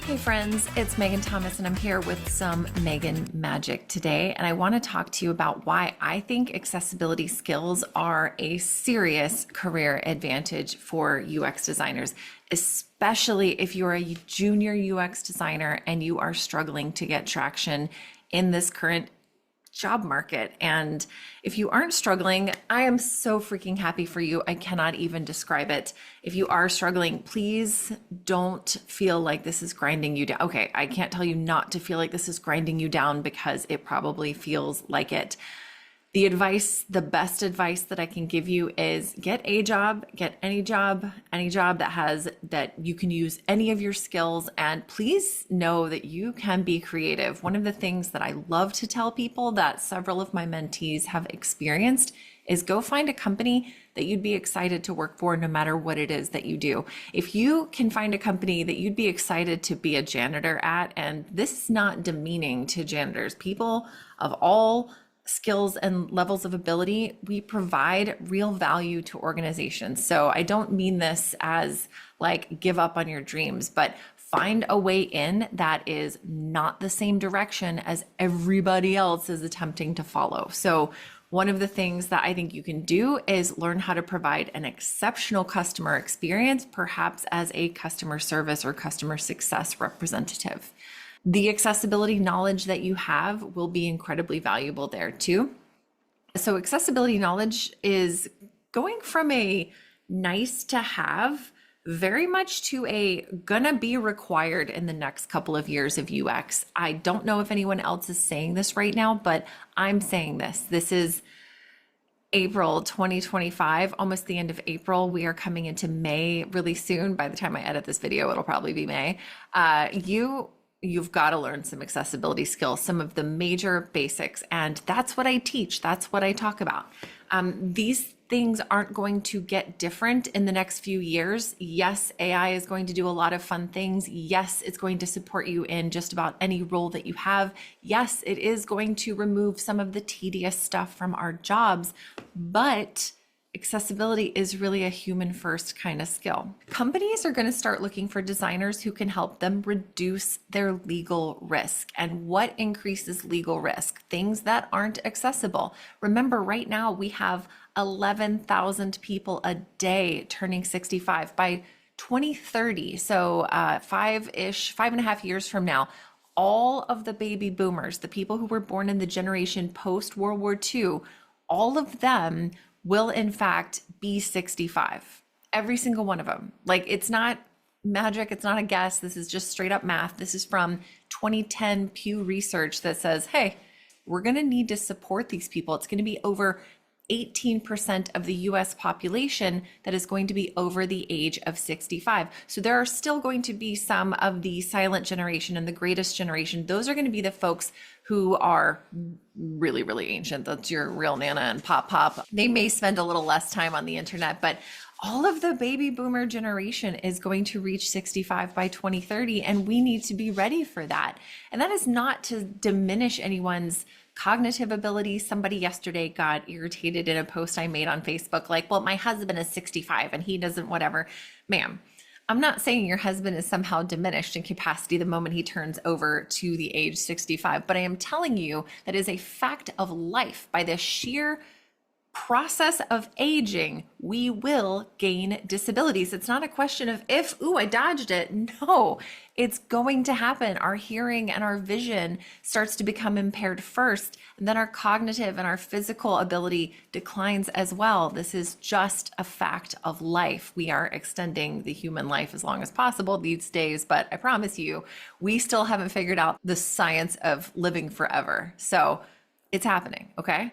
Hey friends, it's Maigen Thomas and I'm here with some Maigen magic today. And I want to talk to you about why I think accessibility skills are a serious career advantage for UX designers, especially if you're a junior UX designer and you are struggling to get traction in this current job market. And if you aren't struggling, I am so freaking happy for you. I cannot even describe it. If you are struggling, please don't feel like this is grinding you down. Okay, I can't tell you not to feel like this is grinding you down because it probably feels like it. The best advice that I can give you is get a job, get any job that you can use any of your skills, and please know that you can be creative. One of the things that I love to tell people that several of my mentees have experienced is go find a company that you'd be excited to work for no matter what it is that you do. If you can find a company that you'd be excited to be a janitor at, and this is not demeaning to janitors, people of all skills and levels of ability, we provide real value to organizations. So I don't mean this as like give up on your dreams, but find a way in that is not the same direction as everybody else is attempting to follow. So one of the things that I think you can do is learn how to provide an exceptional customer experience, perhaps as a customer service or customer success representative. The accessibility knowledge that you have will be incredibly valuable there too. So accessibility knowledge is going from a nice to have very much to a gonna be required in the next couple of years of UX. I don't know if anyone else is saying this right now, but I'm saying this. This is April 2025, almost the end of April. We are coming into May really soon. By the time I edit this video, it'll probably be May. You've got to learn some accessibility skills, some of the major basics. And that's what I teach. That's what I talk about. These things aren't going to get different in the next few years. Yes, AI is going to do a lot of fun things. Yes, it's going to support you in just about any role that you have. Yes, it is going to remove some of the tedious stuff from our jobs, but accessibility is really a human first kind of skill. Companies are going to start looking for designers who can help them reduce their legal risk. And what increases legal risk? Things that aren't accessible. Remember, right now we have 11,000 people a day turning 65 by 2030. So 5.5 years from now, all of the baby boomers, the people who were born in the generation post World War II, all of them will in fact be 65. Every single one of them. Like, it's not magic. It's not a guess. This is just straight up math. This is from 2010 Pew Research that says, hey, we're going to need to support these people. It's going to be over 18% of the US population that is going to be over the age of 65. So there are still going to be some of the silent generation and the greatest generation. Those are going to be the folks who are really, really ancient. That's your real Nana and Pop. They may spend a little less time on the internet, but all of the baby boomer generation is going to reach 65 by 2030, and we need to be ready for that. And that is not to diminish anyone's cognitive ability. Somebody yesterday got irritated in a post I made on Facebook, like, well, my husband is 65 and he doesn't whatever. Ma'am, I'm not saying your husband is somehow diminished in capacity the moment he turns over to the age 65, but I am telling you that is a fact of life. By the sheer process of aging, we will gain disabilities. It's not a question of if, ooh, I dodged it. No, it's going to happen. Our hearing and our vision starts to become impaired first, and then our cognitive and our physical ability declines as well. This is just a fact of life. We are extending the human life as long as possible these days, but I promise you, we still haven't figured out the science of living forever. So it's happening, okay?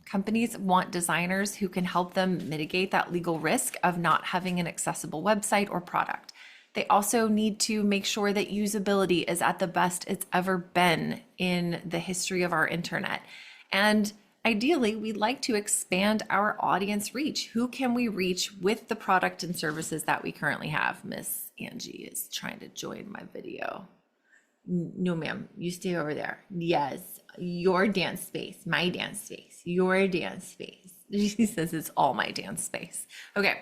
Companies want designers who can help them mitigate that legal risk of not having an accessible website or product. They also need to make sure that usability is at the best it's ever been in the history of our internet. And ideally, we'd like to expand our audience reach. Who can we reach with the product and services that we currently have? Miss Angie is trying to join my video. No, ma'am, you stay over there. Yes, your dance space, my dance space, your dance space. She says it's all my dance space. Okay.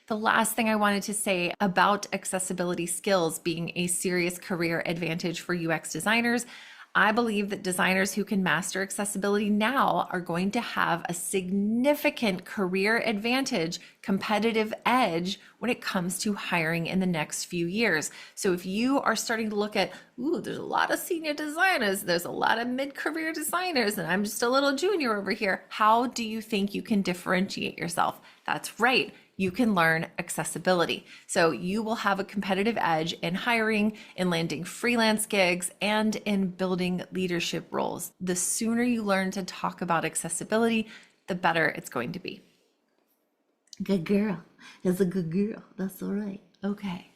The last thing I wanted to say about accessibility skills being a serious career advantage for UX designers, I believe that designers who can master accessibility now are going to have a significant career advantage, competitive edge when it comes to hiring in the next few years. So if you are starting to look at, ooh, there's a lot of senior designers, there's a lot of mid-career designers, and I'm just a little junior over here, how do you think you can differentiate yourself? That's right. You can learn accessibility. So you will have a competitive edge in hiring, in landing freelance gigs, and in building leadership roles. The sooner you learn to talk about accessibility, the better it's going to be. Good girl. That's a good girl. That's all right. Okay.